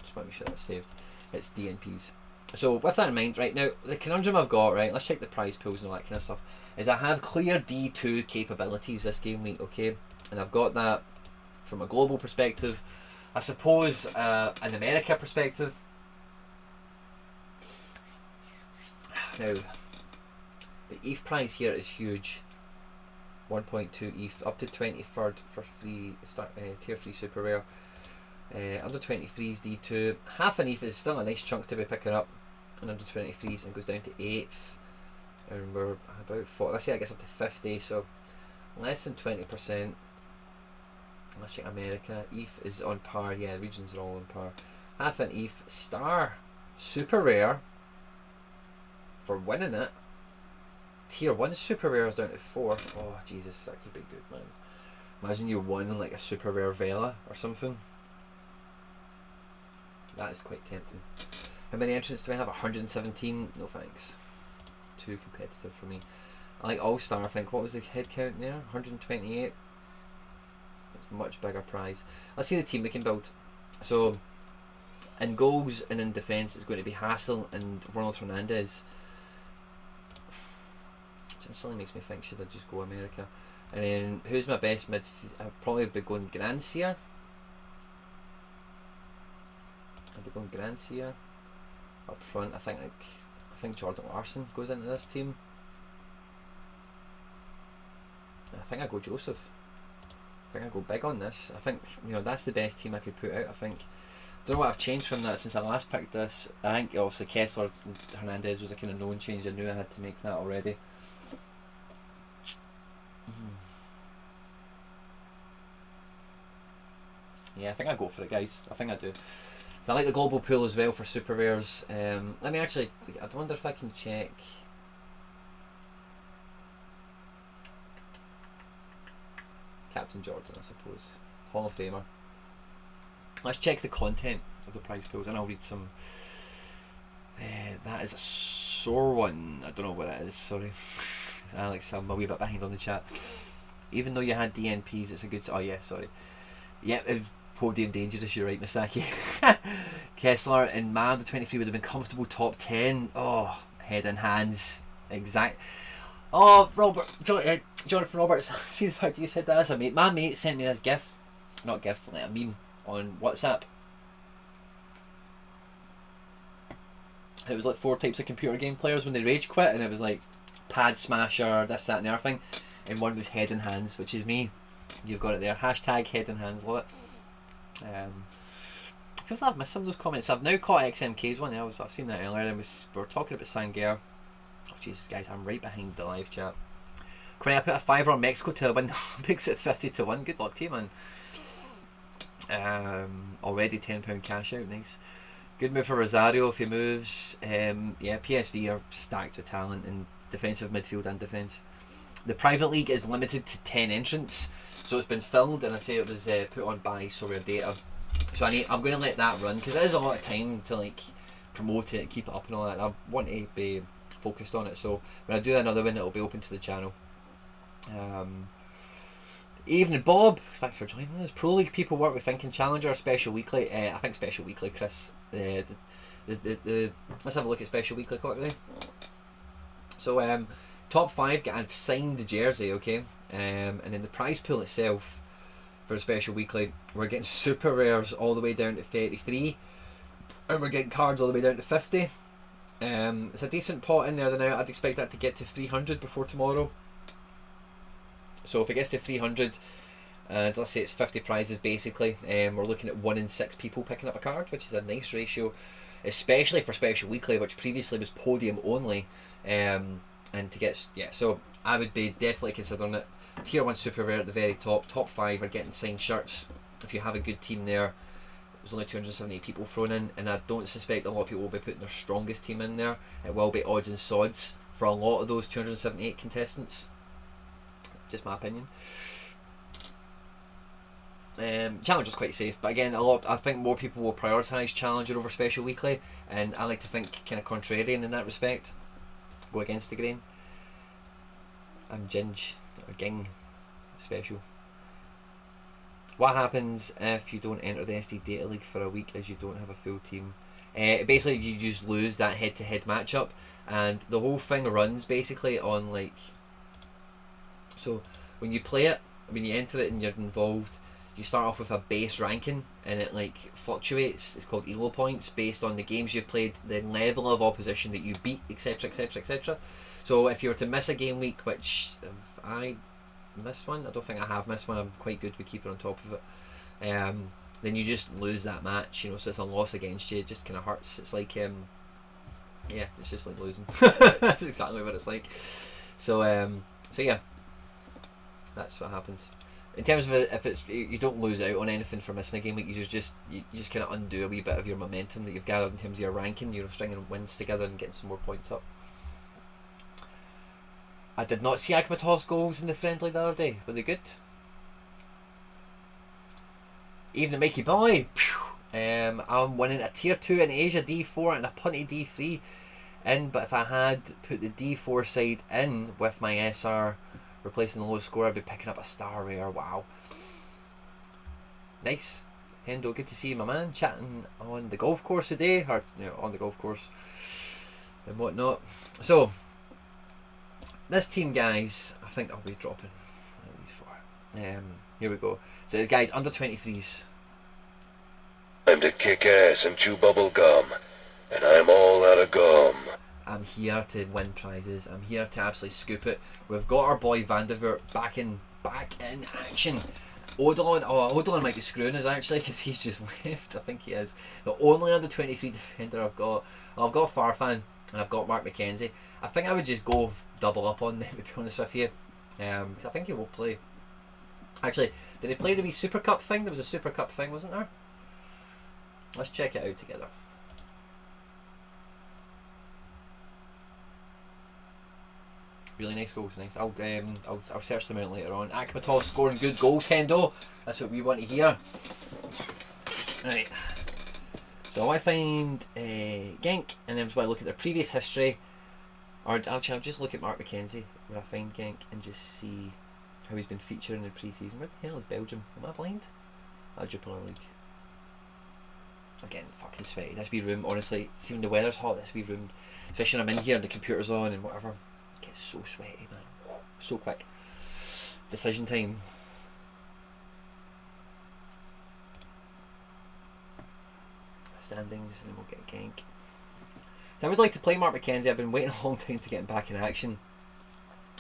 Just want to make sure that's saved. It's DNPs. So with that in mind, right now the conundrum I've got, right, let's check the prize pools and all that kind of stuff, is I have clear D2 capabilities this game week, okay, and I've got that from a global perspective. I suppose an America perspective. Now the ETH prize here is huge. 1.2 ETH up to 23rd for free start tier 3 super rare. Under 23s D2, half an ETH is still a nice chunk to be picking up, and under 23s and goes down to 8th, and we're about 40. Let's say that gets up to 50, so less than 20%. Let's check America. ETH is on par. Yeah, regions are all on par. Half an ETH star super rare for winning it. Tier 1 super rare is down to 4. Oh Jesus, that could be good, man. Imagine you won like a super rare Vela or something. That is quite tempting. How many entrants do I have? 117. No thanks. Too competitive for me. I like All Star. I think. What was the head count there? 128. It's a much bigger prize. Let's see the team we can build. So, in goals and in defence, it's going to be Hassel and Ronald Hernandez. Which instantly makes me think, should I just go America? And then, who's my best midfield? I'd probably be going Grancia. I'd be going Grancia up front. I think Jordan Larson goes into this team. I think I go Joseph. I think I go big on this. I think, you know, that's the best team I could put out. I think. Don't know what I've changed from that since I last picked this. I think obviously Kessler and Hernandez was a kind of known change. I knew I had to make that already. Yeah, I think I go for it, guys. I think I do. I like the global pool as well for super rares. Let me actually. I wonder if I can check. Captain Jordan, I suppose. Hall of Famer. Let's check the content of the prize pools, and I'll read some. That is a sore one. I don't know what it is. Sorry, Alex. I'm a wee bit behind on the chat. Even though you had DNPs, it's a good. Oh yeah, sorry. Yeah, podium dangerous. You're right, Misaki. Kessler and my under 23 would have been comfortable top 10. Oh, head and hands. Exact. Oh, Jonathan Roberts. See the fact you said that. That's a mate. My mate sent me this GIF. Not GIF, like a meme on WhatsApp. It was like 4 types of computer game players when they rage quit, and it was like pad smasher, this, that, and the other thing. And one was head and hands, which is me. You've got it there. Hashtag head and hands. Love it. Feels like I've missed some of those comments. I've now caught XMK's one. I've seen that earlier. And we were talking about Sangair. Oh Jesus, guys, I'm right behind the live chat. Can I put a $5 on Mexico to win the Olympics at 50-1? Good luck to you, man. Already £10 cash out. Nice. Good move for Rosario if he moves. Yeah, PSV are stacked with talent in defensive midfield and defence. The private league is limited to 10 entrants, so it's been filled, and I say it was put on by SoRare data. So I'm going to let that run because it is a lot of time to like promote it, keep it up, and all that. I want to be focused on it. So when I do another one, it'll be open to the channel. Evening, Bob. Thanks for joining us. Pro League people work with Thinking Challenger or Special Weekly. I think Special Weekly, Chris. Let's have a look at Special Weekly quickly. So top 5 get a signed jersey, okay, and then the prize pool itself for a Special Weekly, we're getting super rares all the way down to 33, and we're getting cards all the way down to 50. It's a decent pot in there now. I'd expect that to get to 300 before tomorrow. So if it gets to 300, and let's say it's 50 prizes basically, we're looking at 1 in 6 people picking up a card, which is a nice ratio, especially for Special Weekly, which previously was podium only. And to get, yeah, so I would be definitely considering it. Tier 1 super rare at the very top. Top 5 are getting signed shirts. If you have a good team there, there's only 278 people thrown in, and I don't suspect a lot of people will be putting their strongest team in there. It will be odds and sods for a lot of those 278 contestants. Just my opinion. Challenger's quite safe, but again, I think more people will prioritise Challenger over Special Weekly, and I like to think kind of contrarian in that respect. Go against the grain. I'm Ginge, or Ging, special. What happens if you don't enter the SD Data League for a week as you don't have a full team? Basically, you just lose that head-to-head matchup, and the whole thing runs basically on like. So when you play it, when you enter it and you're involved, you start off with a base ranking, and it like fluctuates. It's called elo points based on the games you've played, the level of opposition that you beat, etc., etc., etc. So if you were to miss a game week, which if I missed one, I don't think I have missed one. I'm quite good with keeping on top of it. Then you just lose that match, you know. So it's a loss against you. It just kind of hurts. It's like yeah, it's just like losing. That's exactly what it's like. So yeah, that's what happens. In terms of if it's, you don't lose out on anything for missing a game week. You just kind of undo a wee bit of your momentum that you've gathered in terms of your ranking. You're stringing wins together and getting some more points up. I did not see Akhmatov's goals in the friendly the other day. Were they good? Evening, Mikey boy. I'm winning a tier 2 in Asia D4 and a punty D3 in, but if I had put the D4 side in with my SR replacing the low score, I'd be picking up a star rare. Wow. Nice. Hendo, good to see you, my man. Chatting on the golf course today, or on the golf course and whatnot. So, this team, guys, I think I'll be dropping these four. Here we go. So, guys, under 23s. Time to kick ass and chew bubble gum, and I'm all out of gum. I'm here to win prizes. I'm here to absolutely scoop it. We've got our boy Vandervoort back in action. Odilon might be screwing us actually because he's just left. I think he is. The only under 23 defender I've got. I've got Farfan and I've got Mark McKenzie. I think I would just go double up on them, to be honest with you. Because I think he will play. Actually, did he play the wee Super Cup thing? There was a Super Cup thing, wasn't there? Let's check it out together. Really nice goals, nice. I'll search them out later on. Akhmatov scoring good goals, Hendo. That's what we want to hear. Right. So I want to find Genk, and then I want to look at their previous history. Or actually, I'll just look at Mark McKenzie where I find Genk and just see how he's been featured in the pre-season. Where the hell is Belgium? Am I blind? Jupiler League. Again, fucking sweaty. This wee room, honestly, see when the weather's hot, this wee room, especially when I'm in here and the computer's on and whatever, it gets so sweaty, man. So quick. Decision time. Standings, and then we'll get Genk. So I would like to play Mark McKenzie. I've been waiting a long time to get him back in action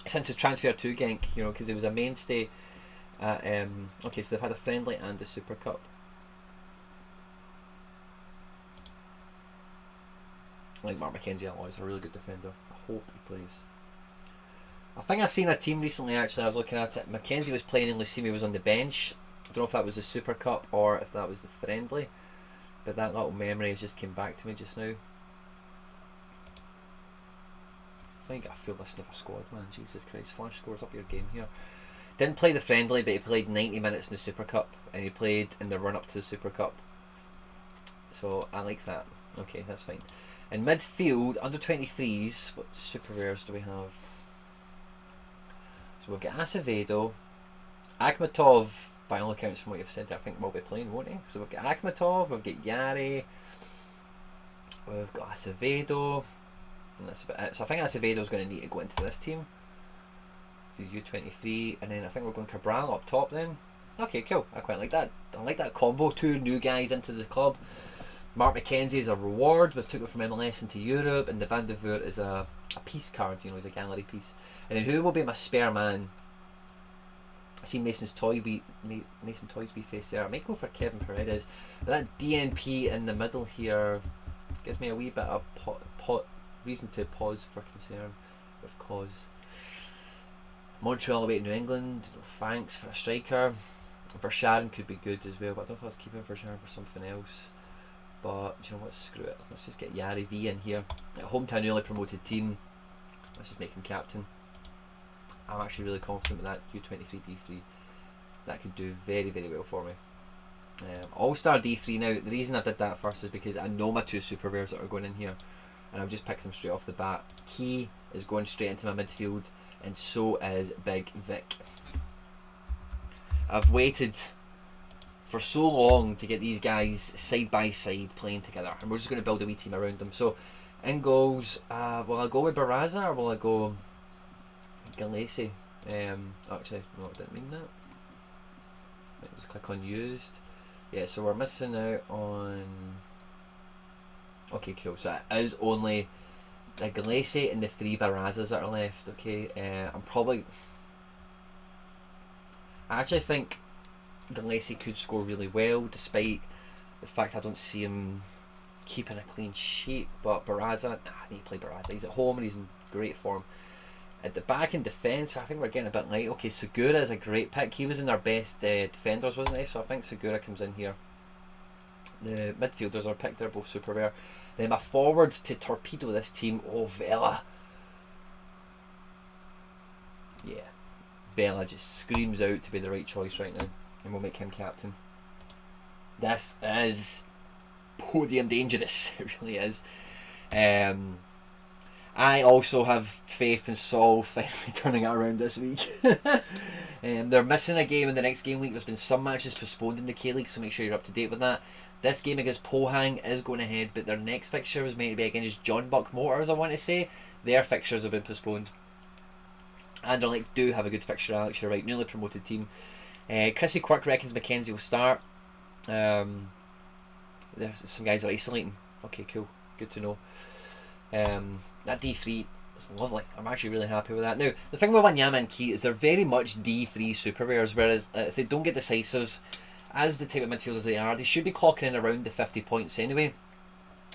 since his transfer to Genk, you know, because he was a mainstay at, okay, so they've had a friendly and a Super Cup. I like Mark McKenzie a lot. He's a really good defender. I hope he plays. I think I've seen a team recently, actually. I was looking at it. McKenzie was playing and Lucimi was on the bench. I don't know if that was the Super Cup or if that was the friendly, but that little memory just came back to me just now. I think I feel listening of a squad, man. Jesus Christ. Flash scores up your game here. Didn't play the friendly, but he played 90 minutes in the Super Cup, and he played in the run up to the Super Cup. So I like that. Okay, that's fine. In midfield, under 23s, what super rares do we have? So we've got Acevedo. Akhmatov, by all accounts from what you've said, I think will be playing, won't he? So we've got Akhmatov, we've got Yari, we've got Acevedo, and that's about it. So I think Acevedo's going to need to go into this team. So he's U23, and then I think we're going Cabral up top then. Okay, cool. I quite like that. I like that combo. 2 new guys into the club. Mark McKenzie is a reward. We've took it from MLS into Europe, and the Vandervoort is a piece card, you know, he's a gallery piece. And then who will be my spare man? I see Mason Toysby face there. I might go for Kevin Paredes, but that DNP in the middle here gives me a wee bit of reason to pause for concern with cause. Montreal away to New England. No thanks for a striker. Verscharen could be good as well, but I don't know if I was keeping Verscharen for something else. But do you know what? Screw it. Let's just get Yari V in here. Hometown newly promoted team. Let's just make him captain. I'm actually really confident with that U23 D3. That could do very, very well for me. All-Star D3 now. The reason I did that first is because I know my 2 super rares that are going in here, and I'll just pick them straight off the bat. Key is going straight into my midfield, and so is Big Vic. I've waited for so long to get these guys side by side playing together, and we're just going to build a wee team around them. So in goals, will I go with Barraza or will I go Gameweek? Actually, no, I didn't mean that. Just click on used. Yeah, so we're missing out on. Okay, cool. So it is only the Gameweek and the 3 Barrazas that are left. Okay, I actually think Gameweek could score really well, despite the fact I don't see him keeping a clean sheet. But Barraza, I need to play Barraza. He's at home and he's in great form. At the back in defence, I think we're getting a bit light. Okay, Segura is a great pick. He was in our best defenders, wasn't he? So I think Segura comes in here. The midfielders are picked. They're both super rare. Then my forwards to torpedo this team. Oh, Vela. Yeah. Vela just screams out to be the right choice right now. And we'll make him captain. This is podium dangerous. It really is. I also have faith in Sol finally turning it around this week. They're missing a game in the next game week. There's been some matches postponed in the K-League, so make sure you're up to date with that. This game against Pohang is going ahead, but their next fixture was meant to be against John Buck Motors, I want to say. Their fixtures have been postponed. Anderlecht do have a good fixture, Alex, you're right. Newly promoted team. Chrissy Quirk reckons Mackenzie will start. There's some guys are isolating. Okay, cool. Good to know. That D3 is lovely. I'm actually really happy with that. Now, the thing with Wanyama and Key is they're very much D3 super rares, whereas if they don't get decisives, as the type of midfielders they are, they should be clocking in around the 50 points anyway.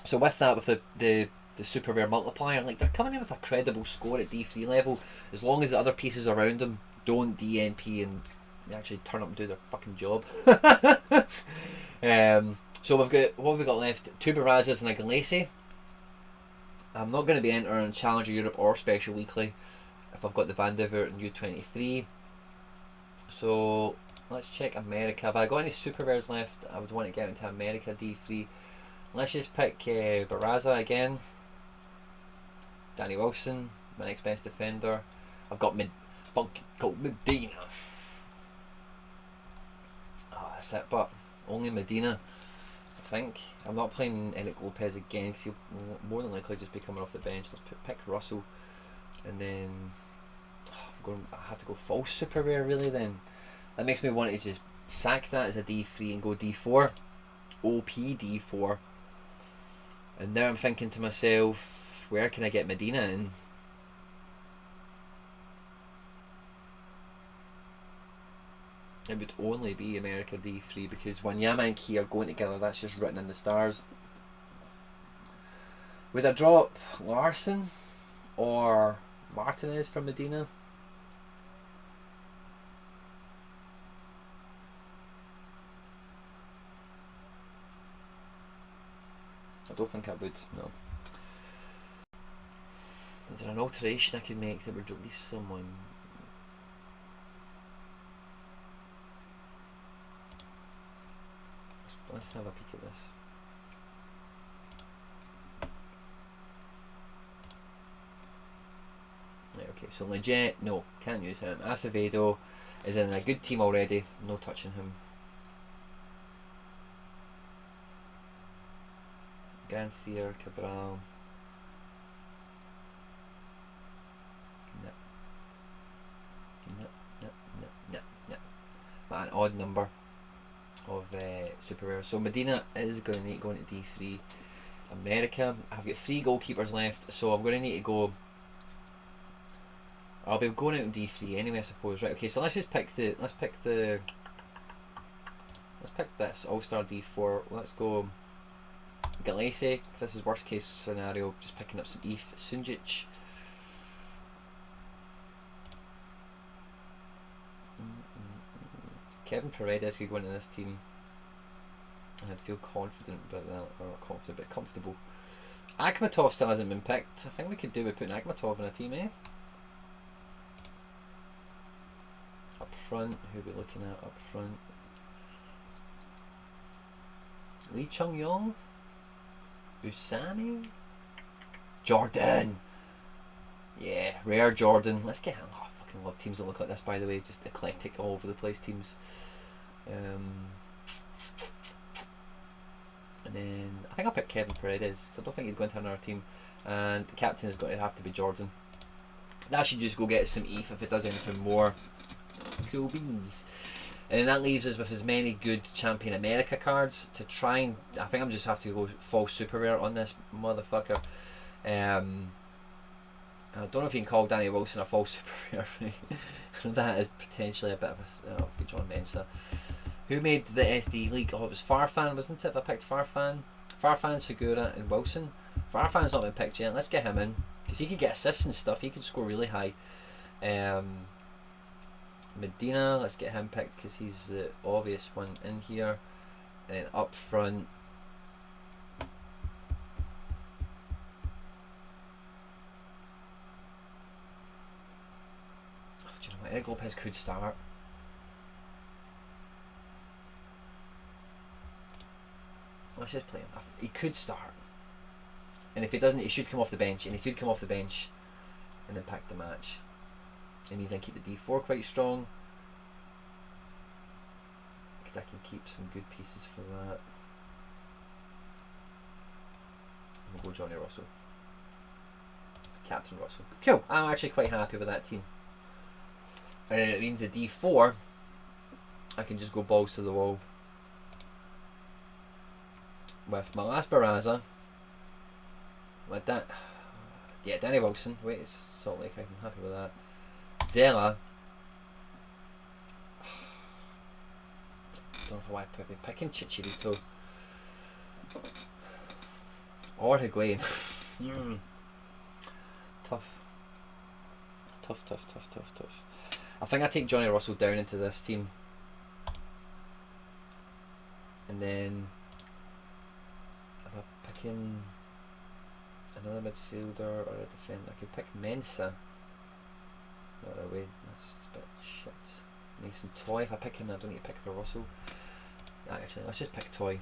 So with that, with the super rare multiplier, like they're coming in with a credible score at D3 level, as long as the other pieces around them don't DNP and they actually turn up and do their fucking job. So we've got, what have we got left? 2 Barrazas and a Gameweek. I'm not going to be entering Challenger Europe or Special Weekly if I've got the Van der Voort and U23. So let's check America. Have I got any super rares left? I would want to get into America D3. Let's just pick Barraza again. Danny Wilson, my next best defender. I've got Medina. Oh, that's it, but only Medina. I think I'm not playing Eric Lopez again because he'll more than likely just be coming off the bench. Let's pick Russell, and then I have to go false super rare really. Then that makes me want to just sack that as a D3 and go D4, OP D4. And now I'm thinking to myself, where can I get Medina in? It would only be America D3 because Wanyama and Key are going together. That's just written in the stars. Would I drop Larson or Martinez from Medina? I don't think I would, no. Is there an alteration I could make that would release someone? Let's have a peek at this. Right, okay, so legit, no, can't use him. Acevedo is in a good team already, no touching him. Grancier, Cabral. No. An odd number of super rares. So Medina is going to need going to D3. America, I've got 3 goalkeepers left, so I'm going to need to go. I'll be going out in D3 anyway, I suppose. Right, okay, so let's just pick the let's pick this All-Star D4. Let's go Gameweek, because this is worst case scenario, just picking up some Eve Sunjic. Kevin Paredes could go into this team. I'd feel confident about that, or not confident, but comfortable. Akhmatov still hasn't been picked. I think we could do with putting Akhmatov in a team, eh? Up front, who are we looking at up front? Lee Chung Yong? Usami? Jordan! Yeah, rare Jordan. Let's get him. Oh, I fucking love teams that look like this, by the way. Just eclectic, all over the place teams. And then I think I'll pick Kevin Paredes because I don't think he'd go into another team. And the captain is going to have to be Jordan. That should just go get some ETH if it does anything more. Cool beans. And then that leaves us with as many good Champion America cards to try and... I think I'm just have to go false super rare on this motherfucker. I don't know if you can call Danny Wilson a false super rare. That is potentially a bit of a... Oh, John Mensah. Who made the SD league? Oh, it was Farfan, wasn't it? I picked Farfan. Farfan, Segura and Wilson. Farfan's not been picked yet. Let's get him in. Because he could get assists and stuff. He could score really high. Medina, let's get him picked because he's the obvious one in here. And then up front, do you know what? Eric Lopez could start. Let's just play him. He could start. And if he doesn't, he should come off the bench. And he could come off the bench and impact the match. It means I keep the D4 quite strong. Because I can keep some good pieces for that. And we'll go Johnny Russell. Captain Russell. Cool. I'm actually quite happy with that team. And then it means the D4, I can just go balls to the wall. With my last Barraza. With that. Yeah, Danny Wilson. Wait, it's Salt Lake. I'm happy with that. Zella. Don't know why I'd be picking Chicharito. Or Higuain. Tough. Tough. I think I take Johnny Russell down into this team. And then if I pick in another midfielder or a defender, I could pick Mensah. Not away, that's a bit shit. Mason Toy, if I pick him I don't need to pick the Russell. Actually, let's just pick Toy.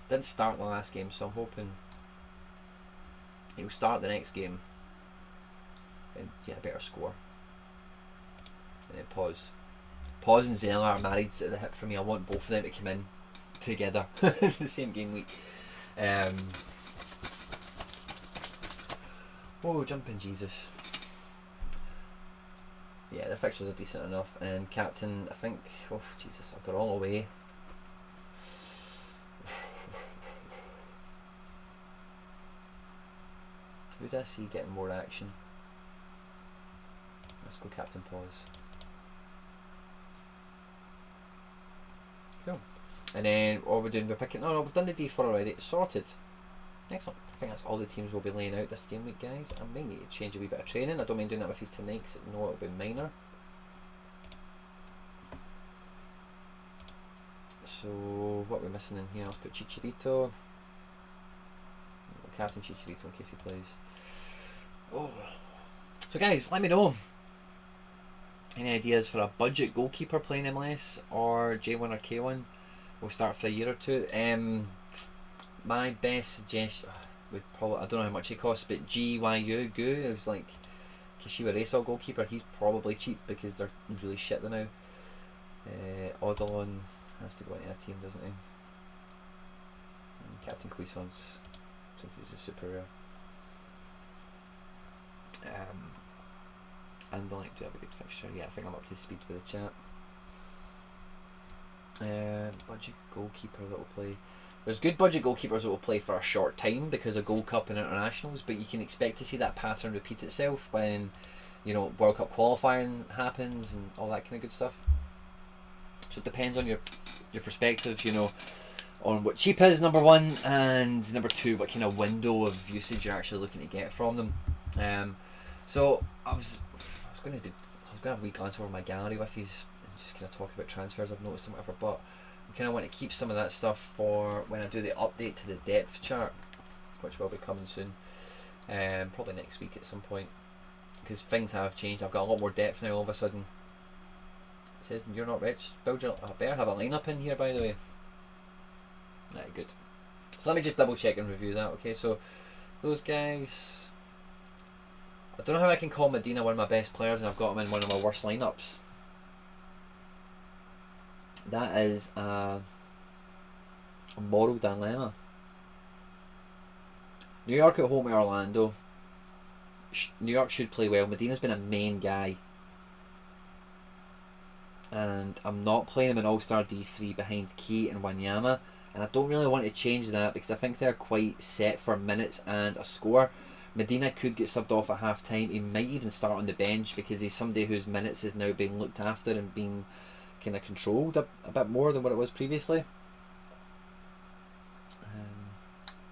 Didn't start the last game, so I'm hoping he'll start the next game and get a better score. And then Pause. Pause and Zella are married at the hip for me. I want both of them to come in together in the same game week. Oh, jumping Jesus. Yeah, the fixtures are decent enough. And captain, I think, oh Jesus, they're all away. Who do I see getting more action? Let's go Captain Pause. Cool. And then what we're doing, we're picking. No, we've done the D4 already. It's sorted. Excellent. I think that's all the teams we'll be laying out this game week, guys. I may need to change a wee bit of training. I don't mind doing that with these tonight because I know it'll be minor. So what we're missing in here, I'll put Chicharito. Captain Chicharito in case he plays. Oh. So guys, let me know any ideas for a budget goalkeeper playing MLS or J1 or K1. We'll start for a year or two. My best suggestion would probably, I don't know how much it costs, but GYU Gu, it was like Kashiwa Racel goalkeeper. He's probably cheap because they're really shit now. Odilon has to go into a team, doesn't he? And Captain Cuisance, since he's a super rare. And the like, do have a good fixture. Yeah, I think I'm up to speed with the chat. Budget goalkeeper that will play. There's good budget goalkeepers that will play for a short time because of Gold Cup and internationals, but you can expect to see that pattern repeat itself when, you know, World Cup qualifying happens and all that kind of good stuff. So it depends on your perspective, you know, on what cheap is, number one, and number two, what kind of window of usage you're actually looking to get from them. So I was going to have a wee glance over my gallery with these and just kind of talk about transfers I've noticed and whatever, but I kind of want to keep some of that stuff for when I do the update to the depth chart, which will be coming soon, probably next week at some point, because things have changed. I've got a lot more depth now all of a sudden. It says you're not rich. Belgian, I better have a lineup in here, by the way. Right, good. So let me just double check and review that. Okay, so those guys, I don't know how I can call Medina one of my best players and I've got him in one of my worst lineups. That is a moral dilemma. New York at home to Orlando. New York should play well. Medina's been a main guy. And I'm not playing him in All-Star D3 behind Key and Wanyama. And I don't really want to change that because I think they're quite set for minutes and a score. Medina could get subbed off at half time. He might even start on the bench because he's somebody whose minutes is now being looked after and being kind of controlled a bit more than what it was previously.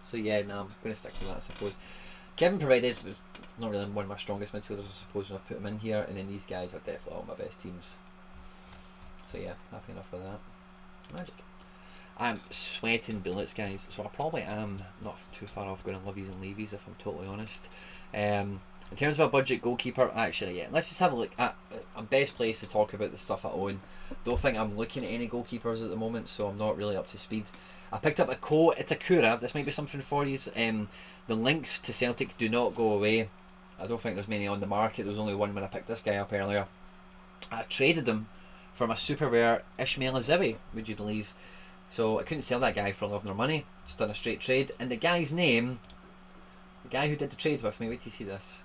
So yeah, no, I'm going to stick to that, I suppose. Kevin Paredes was not really one of my strongest midfielders, I suppose, when I've put him in here, and then these guys are definitely all my best teams. So yeah, happy enough with that. Magic. I'm sweating bullets, guys, so I probably am not too far off going to Lovies and Levies, if I'm totally honest. In terms of a budget goalkeeper, actually, yeah, let's just have a look at a best place to talk about the stuff I own. Don't think I'm looking at any goalkeepers at the moment, so I'm not really up to speed. I picked up a Ko Itakura. This might be something for you. The links to Celtic do not go away. I don't think there's many on the market. There was only one when I picked this guy up earlier. I traded him from a super rare Ismail Azewi, would you believe? So I couldn't sell that guy for love nor money. Just done a straight trade. And the guy's name, the guy who did the trade with me, wait till you see this.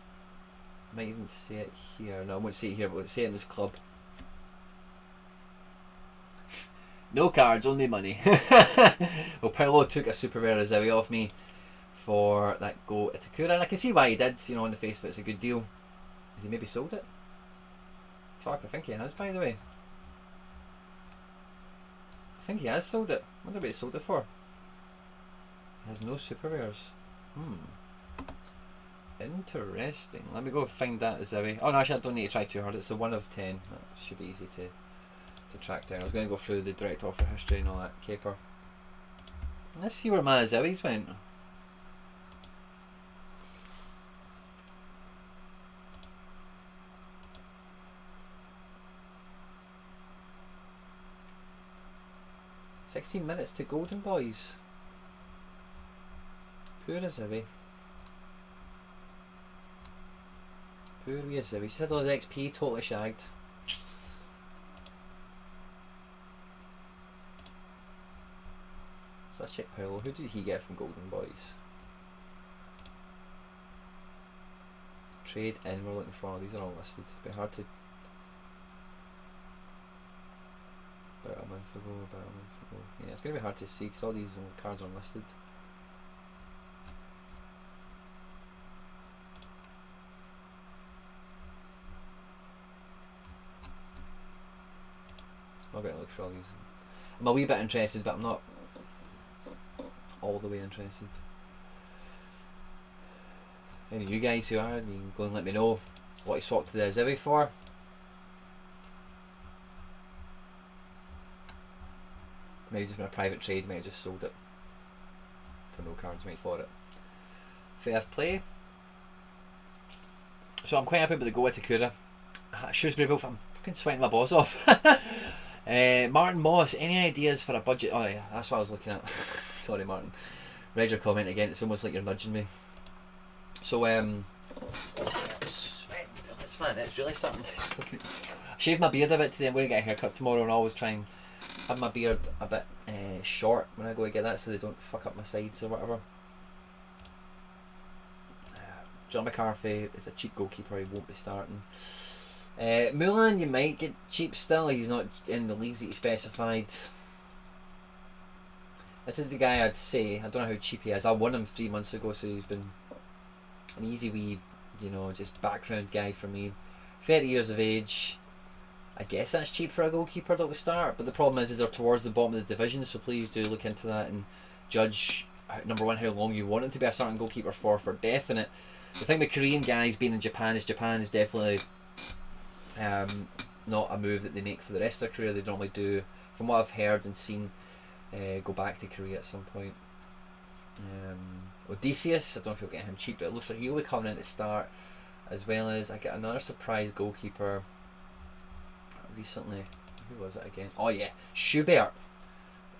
I might even say it here. No, I won't say it here, but I'll say it in this club. No cards, only money. Well, Paolo took a super rare Azewi off me for that Go Itakura, and I can see why he did. You know, on the face of it, it's a good deal. Has he maybe sold it? Fuck, I think he has, by the way. I think he has sold it. I wonder what he sold it for. He has no super rares. Interesting. Let me go find that Azewi. Oh no, actually I don't need to try too hard. It's a 1 of 10. That should be easy to track down. I was going to go through the direct offer history and all that caper. Let's see where my Azewis went. "16 minutes to Golden Boys." Poor Azewi. Poor wee Azewi. She's had all his XP totally shagged. So let's check Paolo. Who did he get from Golden Boys? Trade in, we're looking for. These are all listed. It's a bit hard to. About a month ago. Yeah, it's going to be hard to see because all these cards are listed. I'm not going to look for all these. I'm a wee bit interested, but I'm not all the way interested. Any of you guys who are, you can go and let me know what you swapped the Azewi for. Maybe just been a private trade, maybe just sold it for no cards made for it. Fair play. So I'm quite happy with the Go Itakura. Shrewsbury Wolf, I'm fucking sweating my balls off. Martin Moss, any ideas for a budget? Oh yeah, that's what I was looking at. Sorry Martin. Read your comment again, it's almost like you're nudging me. So sweating bullets, man, it's really starting to I shaved my beard a bit today. I'm going to get a haircut tomorrow and I always try and have my beard a bit short when I go to get that so they don't fuck up my sides or whatever. John McCarthy is a cheap goalkeeper, he won't be starting. Mulan, you might get cheap still, he's not in the leagues that you specified. This is the guy I'd say, I don't know how cheap he is. I won him 3 months ago, so he's been an easy wee, you know, just background guy for me. 30 years of age. I guess that's cheap for a goalkeeper that will start, but the problem is they're towards the bottom of the division, so please do look into that and judge, number one, how long you want him to be a starting goalkeeper for definite. The thing with Korean guys being in Japan is definitely not a move that they make for the rest of their career. They normally do, from what I've heard and seen, go back to Korea at some point. Odysseus, I don't know if you'll get him cheap, but it looks like he'll be coming in to start, as well as I get another surprise goalkeeper recently. Who was it again? Oh yeah, Schubert.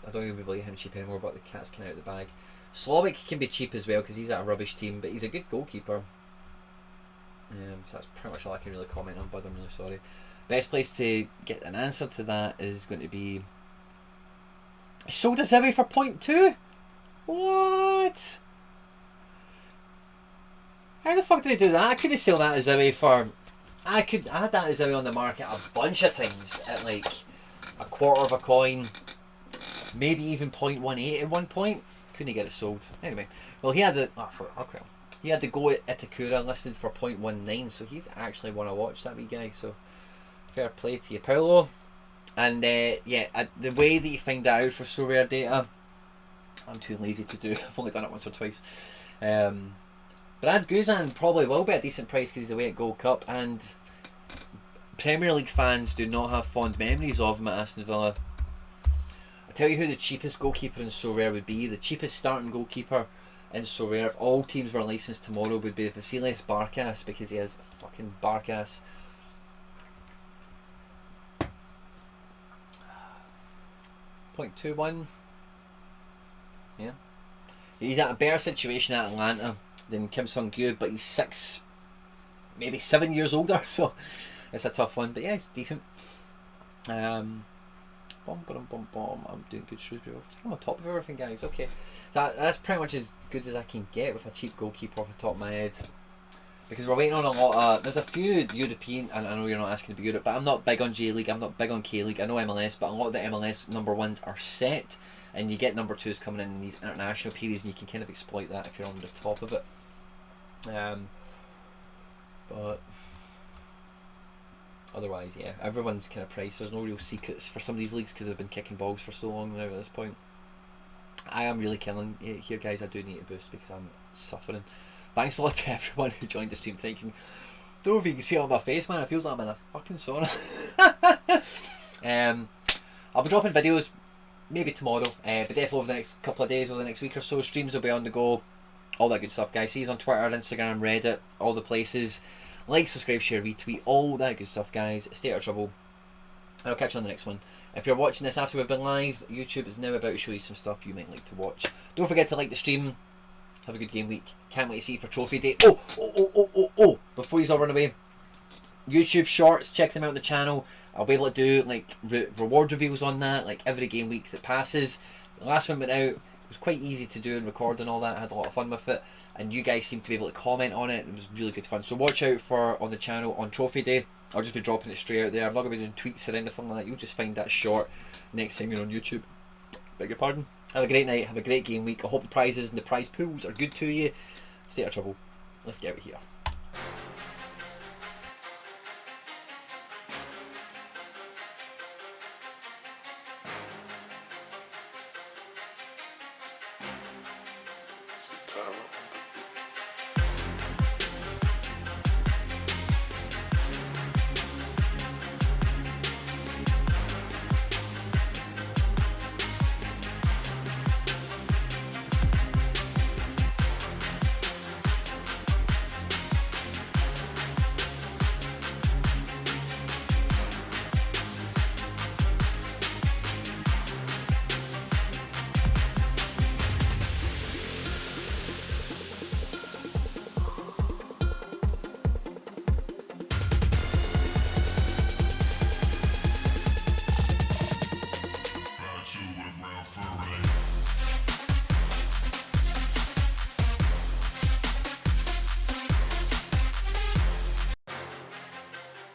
I don't even believe him cheap anymore, but the cat's kind of out the bag. Slovak can be cheap as well because he's at a rubbish team, but he's a good goalkeeper. So that's pretty much all I can really comment on, but I'm really sorry. Best place to get an answer to that is going to be He sold a Zewe for 0.2? What? How the fuck did he do that? I couldn't sell that as Zewe for... I had that as Zewe on the market a bunch of times at like a quarter of a coin, maybe even 0.18 at one point. Couldn't get it sold. Anyway, well, he had the he had the Go at Itakura listed for 0.19, so he's actually one I watched, that wee guy. So fair play to you, Paulo. And yeah, the way that you find that out for SoRare data, I'm too lazy to do. I've only done it once or twice. Brad Guzan probably will be a decent price because he's away at Gold Cup, and Premier League fans do not have fond memories of him at Aston Villa. I'll tell you who the cheapest goalkeeper in SoRare would be. The cheapest starting goalkeeper in SoRare, if all teams were licensed tomorrow, would be Vasilis Barkas, because he has fucking Barkas. .21. Yeah. He's at a better situation at Atlanta than Kim Sung-gyu, but he's maybe 7 years older, so it's a tough one. But yeah, it's decent. I'm doing good Shrewsbury. I'm on top of everything, guys. Okay, that's pretty much as good as I can get with a cheap goalkeeper off the top of my head, because we're waiting on a lot of... There's a few European, and I know you're not asking to be Europe, but I'm not big on J-League, I'm not big on K-League. I know MLS, but a lot of the MLS number ones are set, and you get number twos coming in these international periods, and you can kind of exploit that if you're on the top of it. But otherwise, yeah, everyone's kind of priced. There's no real secrets for some of these leagues because they've been kicking balls for so long now at this point. I am really killing it here, guys. I do need to boost because I'm suffering. Thanks a lot to everyone who joined the stream tonight. Don't know if you can see it on my face, man. It feels like I'm in a fucking sauna. I'll be dropping videos maybe tomorrow, but definitely over the next couple of days, over the next week or so. Streams will be on the go. All that good stuff, guys. See you on Twitter, Instagram, Reddit, all the places. Like, subscribe, share, retweet, all that good stuff, guys. Stay out of trouble. And I'll catch you on the next one. If you're watching this after we've been live, YouTube is now about to show you some stuff you might like to watch. Don't forget to like the stream. Have a good game week. Can't wait to see you for trophy day. Oh! Before you all run away, YouTube shorts, check them out on the channel. I'll be able to do like reward reveals on that, like every game week that passes. The last one went out. It was quite easy to do and record and all that. I had a lot of fun with it, and you guys seem to be able to comment on it. It was really good fun. So watch out for on the channel on trophy day. I'll just be dropping it straight out there. I'm not going to be doing tweets or anything like that. You'll just find that short next time you're on YouTube. Beg your pardon. Have a great night. Have a great game week. I hope the prizes and the prize pools are good to you. Stay out of trouble. Let's get out of here.